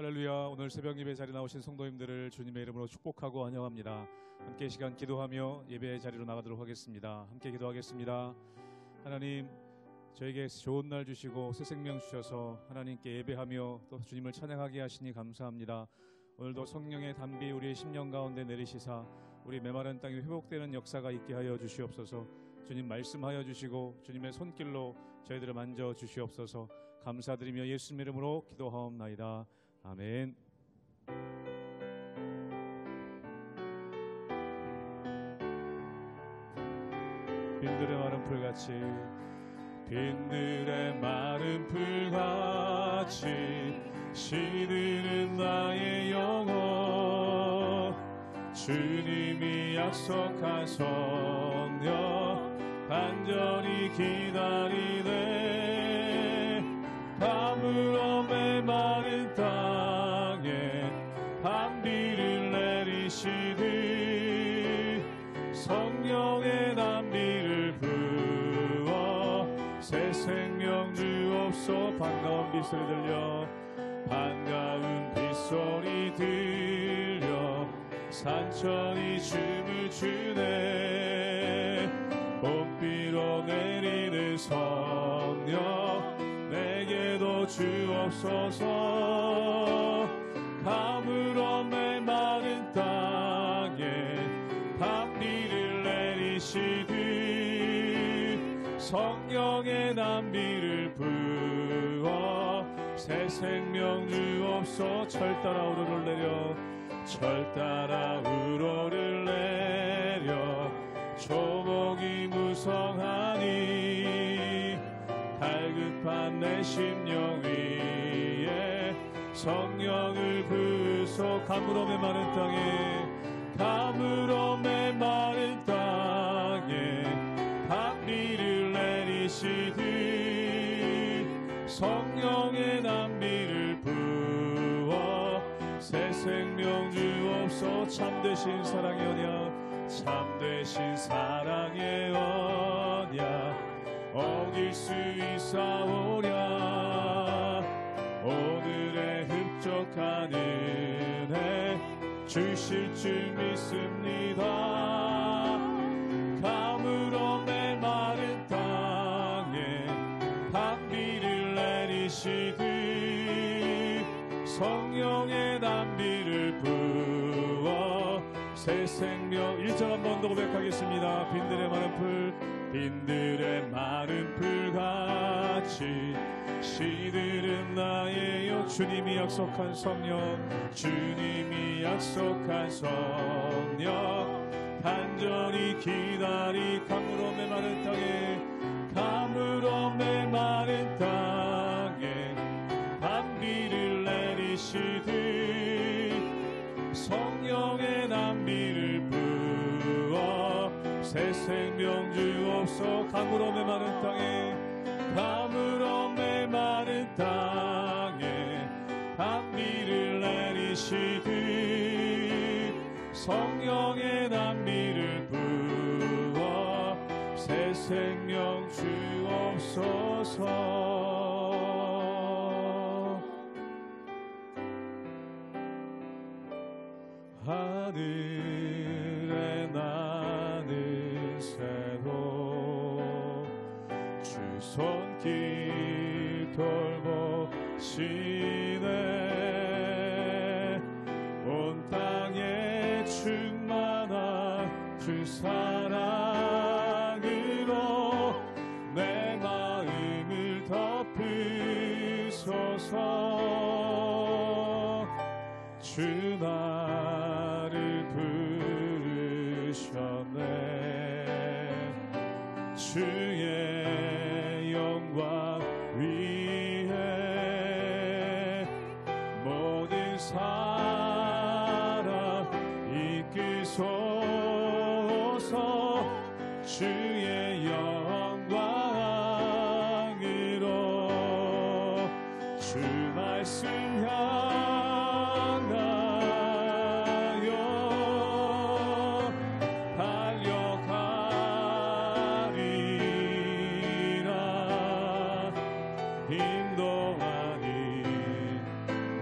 할렐루야. 오늘 새벽 예배 자리에 나오신 성도님들을 주님의 이름으로 축복하고 환영합니다. 함께 시간 기도하며 예배의 자리로 나가도록 하겠습니다. 함께 기도하겠습니다. 하나님, 저에게 좋은 날 주시고 새 생명 주셔서 하나님께 예배하며 또 주님을 찬양하게 하시니 감사합니다. 오늘도 성령의 단비 우리의 심령 가운데 내리시사 우리 메마른 땅이 회복되는 역사가 있게 하여 주시옵소서. 주님 말씀하여 주시고 주님의 손길로 저희들을 만져 주시옵소서. 감사드리며 예수님 이름으로 기도하옵나이다. 아멘. 빈들의 마른 풀같이 빈들의 마른 풀같이 시드는 나의 영혼 주님이 약속한 성령 간절히 기다리네 밤으로 메마른 땅에 단비를 내리시듯 성령의 단비를 부어 새 생명 주옵소. 반가운 빗소리 들려 반가운 빗소리 들려 산천이 춤을 추네 봄비로 내리는 성령 내게도 주옵소서. 감으로 메마른 땅에 단비를 내리시듯 성령의 단비를 부어 새 생명 주옵소. 철 따라 우러를 내려 철 따라 우러를 내려 조목이 무성하니 갈급한 내 심령 위에 성령을 부소. 감으로 메마른 땅에 감으로 메마른 땅에 단비를 내리시듯 성령의 단비를 부어 새 생명 주옵소. 참되신 사랑의 언약 참되신 사랑의 언약 어길 수 있사오랴. 오늘의 흡족한 은혜 주실 줄 믿습니다. 감으로 메마른 땅에 단비를 내리시듯 성령의 단비를 부어 새 생명. 1절 한 번 더 고백하겠습니다. 빈들의 마른 풀 빈들의 마른 풀같이 시들은 나의 영. 주님이 약속한 성령 주님이 약속한 성령 간절히 기다리. 감으로 메마른 땅에 감으로 메마른 땅에 단비를 내리시듯 성령의 단비를 부어 새 생명 주옵소. 감으로 메마른 땅에 감으로 메마른 땅에 단비를 내리시듯 성령의 단비를 부어 새 생명 주옵소서. 하늘에 나는 새로 주 손길 돌보시네 온 땅에 충만한 주 사랑으로 내 마음을 덮으소서. 주 나를 부르셨네 주의 영광 위에 모든 사람 이끄소서. 주의 영광으로 주 말씀 향하여 달려가리라. 인도하니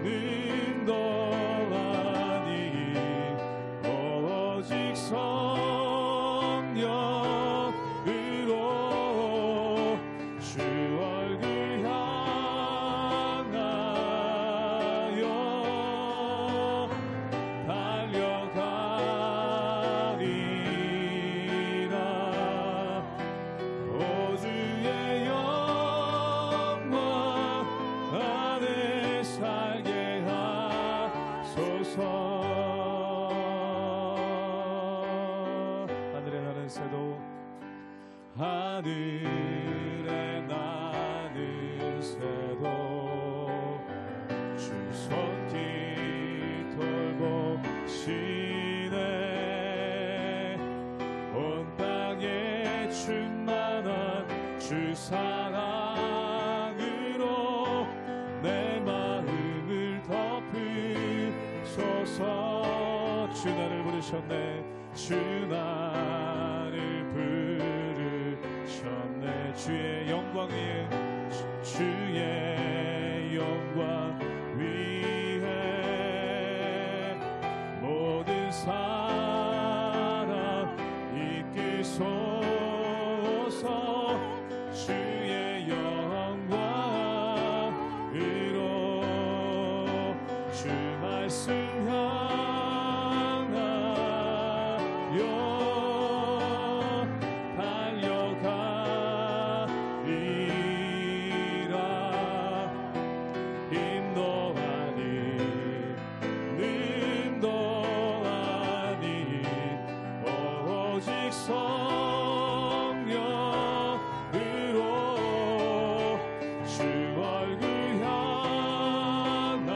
는 성령으로 주 얼굴 향하여 달려가리라. 오 주의 영광 안에 살게 하소서. 하늘에 나는 새도 하늘에 나는 새도 주 손길 돌보시네. 온 땅에 충만한 주 사랑으로 내 마음을 덮으소서. 주 나를 부르셨네. 주 나를 부르셨네. 주의 영광 위에 주의 영광 위에 모든 사람 이끄소서. 주의 영광으로 주 말씀 향하여 달려가리라. 힘도 아닌 능도 아닌 오직 성령으로 주 얼굴 향하여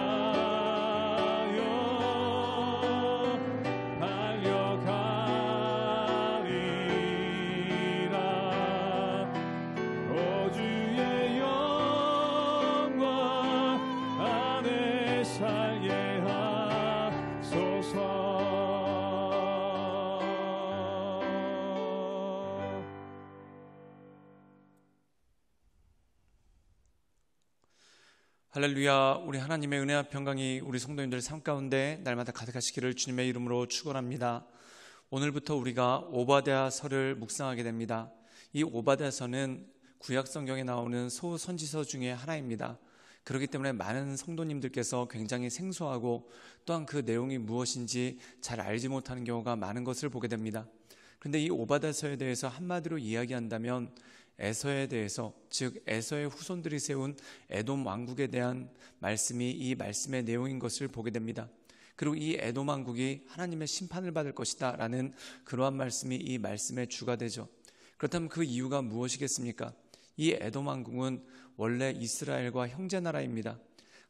달려가리라. 오 주의 영광 안에 살게 하소서. 할렐루야. 우리 하나님의 은혜와 평강이 우리 성도님들 삶 가운데 날마다 가득하시기를 주님의 이름으로 축원합니다. 오늘부터 우리가 오바댜서를 묵상하게 됩니다. 이 오바댜서는 구약 성경에 나오는 소선지서 중에 하나입니다. 그렇기 때문에 많은 성도님들께서 굉장히 생소하고 또한 그 내용이 무엇인지 잘 알지 못하는 경우가 많은 것을 보게 됩니다. 그런데 이 오바댜서에 대해서 한마디로 이야기한다면 에서에 대해서, 즉 에서의 후손들이 세운 에돔 왕국에 대한 말씀이 이 말씀의 내용인 것을 보게 됩니다. 그리고 이 에돔 왕국이 하나님의 심판을 받을 것이다 라는 그러한 말씀이 이 말씀의 주가 되죠. 그렇다면 그 이유가 무엇이겠습니까? 이 에돔 왕국은 원래 이스라엘과 형제 나라입니다.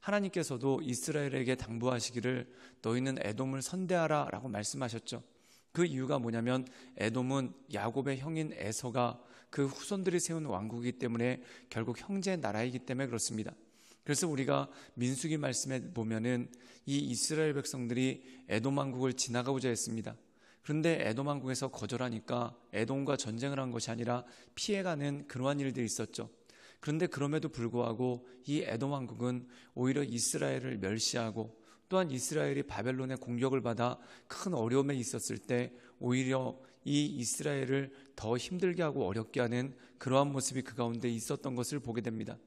하나님께서도 이스라엘에게 당부하시기를 너희는 에돔을 선대하라 라고 말씀하셨죠. 그 이유가 뭐냐면 에돔은 야곱의 형인 에서가 그 후손들이 세운 왕국이기 때문에 결국 형제 나라이기 때문에 그렇습니다. 그래서 우리가 민수기 말씀에 보면은 이 이스라엘 백성들이 에돔 왕국을 지나가고자 했습니다. 그런데 에돔 왕국에서 거절하니까 에돔과 전쟁을 한 것이 아니라 피해가는 그러한 일들이 있었죠. 그런데 그럼에도 불구하고 이 에돔 왕국은 오히려 이스라엘을 멸시하고 또한 이스라엘이 바벨론의 공격을 받아 큰 어려움에 있었을 때 오히려 이 이스라엘을 더 힘들게 하고 어렵게 하는 그러한 모습이 그 가운데 있었던 것을 보게 됩니다.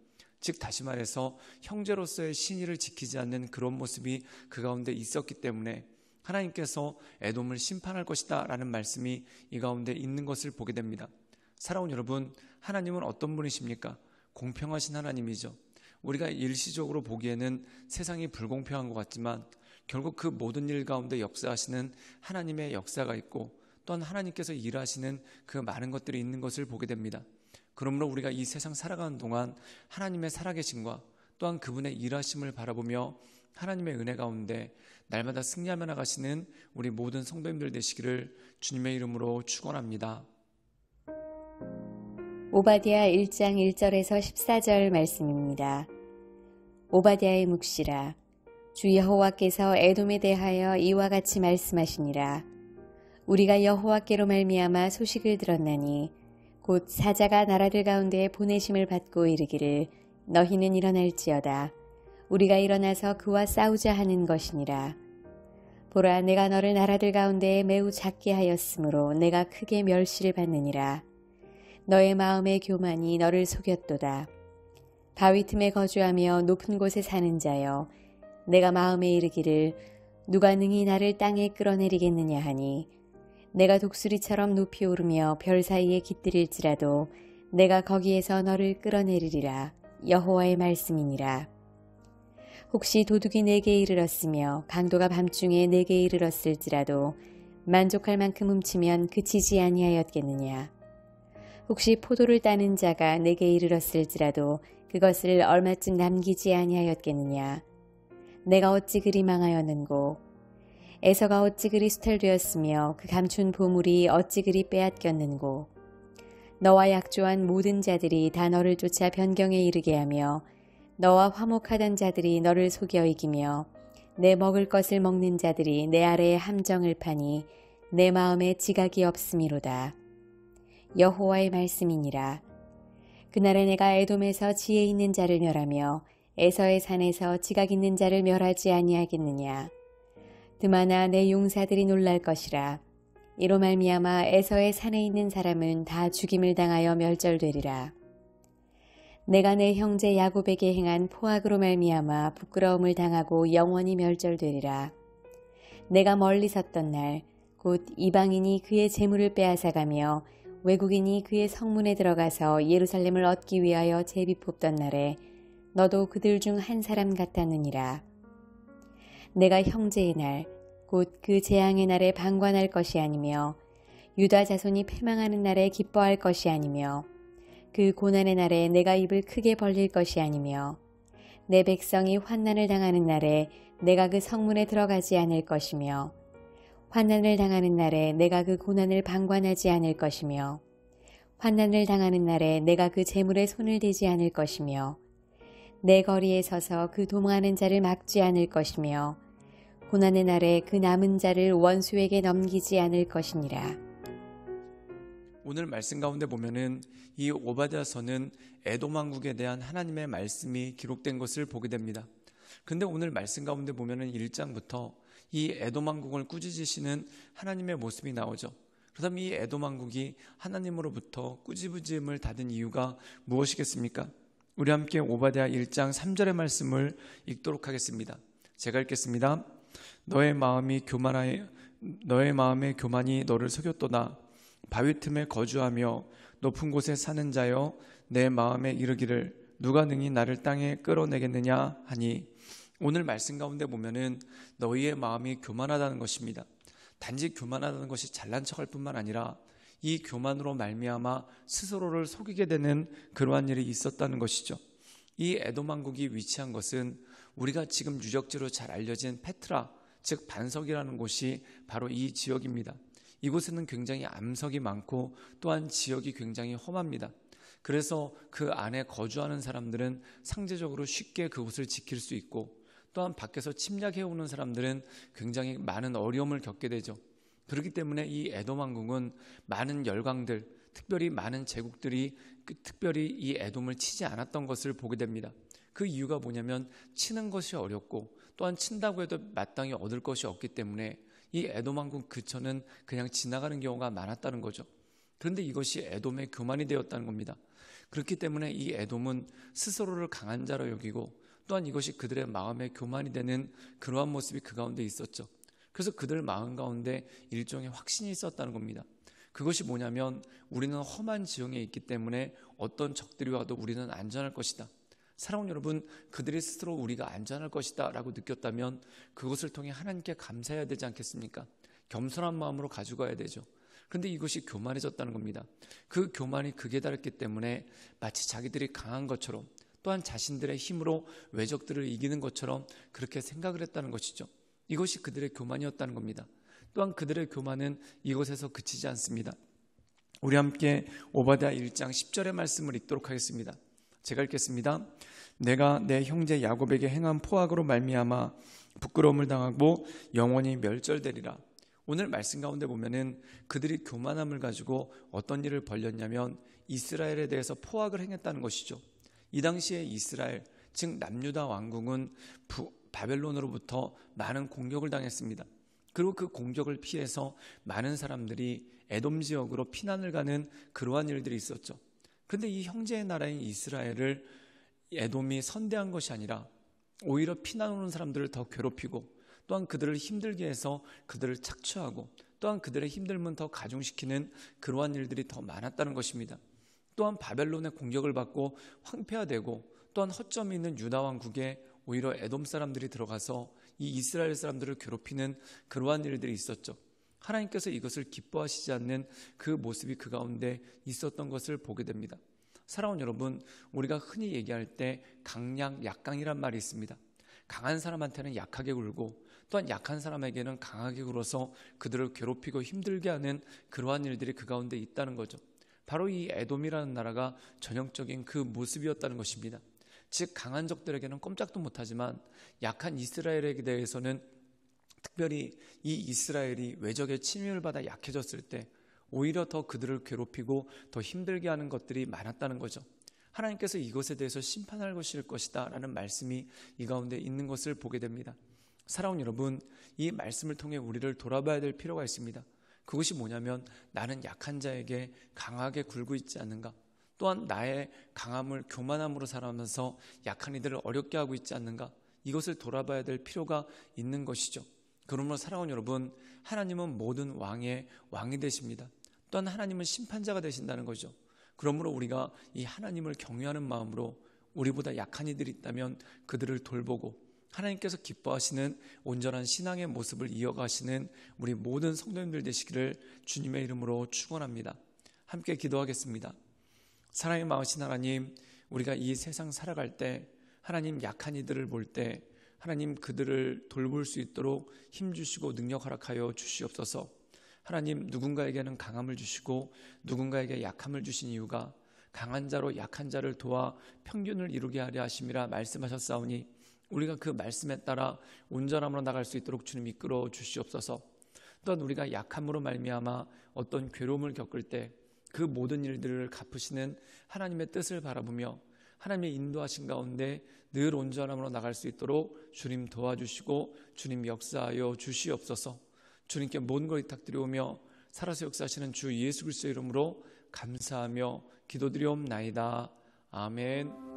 즉 다시 말해서 형제로서의 신의를 지키지 않는 그런 모습이 그 가운데 있었기 때문에 하나님께서 에돔을 심판할 것이다 라는 말씀이 이 가운데 있는 것을 보게 됩니다. 사랑하는 여러분, 하나님은 어떤 분이십니까? 공평하신 하나님이죠. 우리가 일시적으로 보기에는 세상이 불공평한 것 같지만 결국 그 모든 일 가운데 역사하시는 하나님의 역사가 있고 또한 하나님께서 일하시는 그 많은 것들이 있는 것을 보게 됩니다. 그러므로 우리가 이 세상 살아가는 동안 하나님의 살아계심과 또한 그분의 일하심을 바라보며 하나님의 은혜 가운데 날마다 승리하며 나가시는 우리 모든 성도님들 되시기를 주님의 이름으로 축원합니다. 오바댜 1장 1절에서 14절 말씀입니다. 오바댜의 묵시라. 주 여호와께서 에돔에 대하여 이와 같이 말씀하시니라. 우리가 여호와께로 말미암아 소식을 들었나니 곧 사자가 나라들 가운데 보내심을 받고 이르기를 너희는 일어날지어다. 우리가 일어나서 그와 싸우자 하는 것이니라. 보라, 내가 너를 나라들 가운데 매우 작게 하였으므로 내가 크게 멸시를 받느니라. 너의 마음의 교만이 너를 속였도다. 바위 틈에 거주하며 높은 곳에 사는 자여, 내가 마음에 이르기를 누가 능히 나를 땅에 끌어내리겠느냐 하니, 내가 독수리처럼 높이 오르며 별 사이에 깃들일지라도 내가 거기에서 너를 끌어내리리라. 여호와의 말씀이니라. 혹시 도둑이 내게 이르렀으며 강도가 밤중에 내게 이르렀을지라도 만족할 만큼 훔치면 그치지 아니하였겠느냐. 혹시 포도를 따는 자가 내게 이르렀을지라도 그것을 얼마쯤 남기지 아니하였겠느냐. 내가 어찌 그리 망하였는고. 에서가 어찌 그리 수탈되었으며 그 감춘 보물이 어찌 그리 빼앗겼는고. 너와 약조한 모든 자들이 다 너를 쫓아 변경에 이르게 하며 너와 화목하던 자들이 너를 속여 이기며 내 먹을 것을 먹는 자들이 내 아래에 함정을 파니 내 마음에 지각이 없음이로다. 여호와의 말씀이니라. 그날에 내가 에돔에서 지혜 있는 자를 멸하며 에서의 산에서 지각 있는 자를 멸하지 아니하겠느냐. 드마나 내 용사들이 놀랄 것이라. 이로 말미암아 에서의 산에 있는 사람은 다 죽임을 당하여 멸절되리라. 내가 내 형제 야곱에게 행한 포악으로 말미암아 부끄러움을 당하고 영원히 멸절되리라. 내가 멀리 섰던 날 곧 이방인이 그의 재물을 빼앗아가며 외국인이 그의 성문에 들어가서 예루살렘을 얻기 위하여 제비 뽑던 날에 너도 그들 중 한 사람 같았느니라. 내가 형제의 날 곧 그 재앙의 날에 방관할 것이 아니며 유다 자손이 패망하는 날에 기뻐할 것이 아니며 그 고난의 날에 내가 입을 크게 벌릴 것이 아니며 내 백성이 환난을 당하는 날에 내가 그 성문에 들어가지 않을 것이며 환난을 당하는 날에 내가 그 고난을 방관하지 않을 것이며 환난을 당하는 날에 내가 그 재물에 손을 대지 않을 것이며 내 거리에 서서 그 도망하는 자를 막지 않을 것이며 고난의 날에 그 남은 자를 원수에게 넘기지 않을 것이니라. 오늘 말씀 가운데 보면은 이 오바댜서는 에돔 왕국에 대한 하나님의 말씀이 기록된 것을 보게 됩니다. 근데 오늘 말씀 가운데 보면은 1장부터 이 에돔 왕국을 꾸짖으시는 하나님의 모습이 나오죠. 그다음 이 에돔 왕국이 하나님으로부터 꾸짖음을 받은 이유가 무엇이겠습니까? 우리 함께 오바댜 1장 3절의 말씀을 읽도록 하겠습니다. 제가 읽겠습니다. 너의 마음의 교만이 너를 속였도다. 바위 틈에 거주하며 높은 곳에 사는 자여, 내 마음에 이르기를 누가 능히 나를 땅에 끌어내겠느냐 하니, 오늘 말씀 가운데 보면은 너희의 마음이 교만하다는 것입니다. 단지 교만하다는 것이 잘난 척할 뿐만 아니라 이 교만으로 말미암아 스스로를 속이게 되는 그러한 일이 있었다는 것이죠. 이 에돔 왕국이 위치한 것은 우리가 지금 유적지로 잘 알려진 페트라, 즉 반석이라는 곳이 바로 이 지역입니다. 이곳에는 굉장히 암석이 많고 또한 지역이 굉장히 험합니다. 그래서 그 안에 거주하는 사람들은 상대적으로 쉽게 그곳을 지킬 수 있고, 또한 밖에서 침략해오는 사람들은 굉장히 많은 어려움을 겪게 되죠. 그렇기 때문에 이 에돔 왕국은 많은 열강들, 특별히 많은 제국들이 특별히 이 에돔을 치지 않았던 것을 보게 됩니다. 그 이유가 뭐냐면 치는 것이 어렵고 또한 친다고 해도 마땅히 얻을 것이 없기 때문에 이 에돔 왕국 근처는 그냥 지나가는 경우가 많았다는 거죠. 그런데 이것이 에돔의 교만이 되었다는 겁니다. 그렇기 때문에 이 에돔은 스스로를 강한 자로 여기고, 또한 이것이 그들의 마음의 교만이 되는 그러한 모습이 그 가운데 있었죠. 그래서 그들 마음 가운데 일종의 확신이 있었다는 겁니다. 그것이 뭐냐면 우리는 험한 지형에 있기 때문에 어떤 적들이 와도 우리는 안전할 것이다. 사랑하는 여러분, 그들이 스스로 우리가 안전할 것이다 라고 느꼈다면 그것을 통해 하나님께 감사해야 되지 않겠습니까? 겸손한 마음으로 가지고 가야 되죠. 그런데 이것이 교만해졌다는 겁니다. 그 교만이 극에 달했기 때문에 마치 자기들이 강한 것처럼, 또한 자신들의 힘으로 외적들을 이기는 것처럼 그렇게 생각을 했다는 것이죠. 이것이 그들의 교만이었다는 겁니다. 또한 그들의 교만은 이것에서 그치지 않습니다. 우리 함께 오바댜 1장 10절의 말씀을 읽도록 하겠습니다. 제가 읽겠습니다. 내가 내 형제 야곱에게 행한 포악으로 말미암아 부끄러움을 당하고 영원히 멸절되리라. 오늘 말씀 가운데 보면은 그들이 교만함을 가지고 어떤 일을 벌였냐면 이스라엘에 대해서 포악을 행했다는 것이죠. 이 당시에 이스라엘, 즉 남유다 왕국은 바벨론으로부터 많은 공격을 당했습니다. 그리고 그 공격을 피해서 많은 사람들이 에돔 지역으로 피난을 가는 그러한 일들이 있었죠. 그런데 이 형제의 나라인 이스라엘을 에돔이 선대한 것이 아니라 오히려 피난 오는 사람들을 더 괴롭히고, 또한 그들을 힘들게 해서 그들을 착취하고, 또한 그들의 힘듦은 더 가중시키는 그러한 일들이 더 많았다는 것입니다. 또한 바벨론의 공격을 받고 황폐화되고, 또한 허점이 있는 유다 왕국에 오히려 에돔 사람들이 들어가서 이 이스라엘 사람들을 괴롭히는 그러한 일들이 있었죠. 하나님께서 이것을 기뻐하시지 않는 그 모습이 그 가운데 있었던 것을 보게 됩니다. 사랑하는 여러분, 우리가 흔히 얘기할 때 강약, 약강이란 말이 있습니다. 강한 사람한테는 약하게 굴고, 또한 약한 사람에게는 강하게 굴어서 그들을 괴롭히고 힘들게 하는 그러한 일들이 그 가운데 있다는 거죠. 바로 이 에돔이라는 나라가 전형적인 그 모습이었다는 것입니다. 즉, 강한 적들에게는 꼼짝도 못하지만 약한 이스라엘에게 대해서는, 특별히 이 이스라엘이 외적의 침입을 받아 약해졌을 때 오히려 더 그들을 괴롭히고 더 힘들게 하는 것들이 많았다는 거죠. 하나님께서 이것에 대해서 심판할 것이다 라는 말씀이 이 가운데 있는 것을 보게 됩니다. 사랑하는 여러분, 이 말씀을 통해 우리를 돌아봐야 될 필요가 있습니다. 그것이 뭐냐면, 나는 약한 자에게 강하게 굴고 있지 않는가? 또한 나의 강함을 교만함으로 살아가면서 약한 이들을 어렵게 하고 있지 않는가? 이것을 돌아봐야 될 필요가 있는 것이죠. 그러므로 사랑하는 여러분, 하나님은 모든 왕의 왕이 되십니다. 또한 하나님은 심판자가 되신다는 거죠. 그러므로 우리가 이 하나님을 경외하는 마음으로 우리보다 약한 이들이 있다면 그들을 돌보고, 하나님께서 기뻐하시는 온전한 신앙의 모습을 이어가시는 우리 모든 성도님들 되시기를 주님의 이름으로 축원합니다. 함께 기도하겠습니다. 사랑이 많으신 하나님, 우리가 이 세상 살아갈 때 하나님 약한 이들을 볼 때 하나님 그들을 돌볼 수 있도록 힘주시고 능력 허락하여 주시옵소서. 하나님, 누군가에게는 강함을 주시고 누군가에게 약함을 주신 이유가 강한 자로 약한 자를 도와 평균을 이루게 하려 하심이라 말씀하셨사오니, 우리가 그 말씀에 따라 온전함으로 나갈 수 있도록 주님 이끌어 주시옵소서. 또한 우리가 약함으로 말미암아 어떤 괴로움을 겪을 때 그 모든 일들을 갚으시는 하나님의 뜻을 바라보며 하나님의 인도하신 가운데 늘 온전함으로 나갈 수 있도록 주님 도와주시고 주님 역사하여 주시옵소서. 주님께 모든 걸 부탁드리오며 살아서 역사하시는 주 예수 그리스도의 이름으로 감사하며 기도드리옵나이다. 아멘.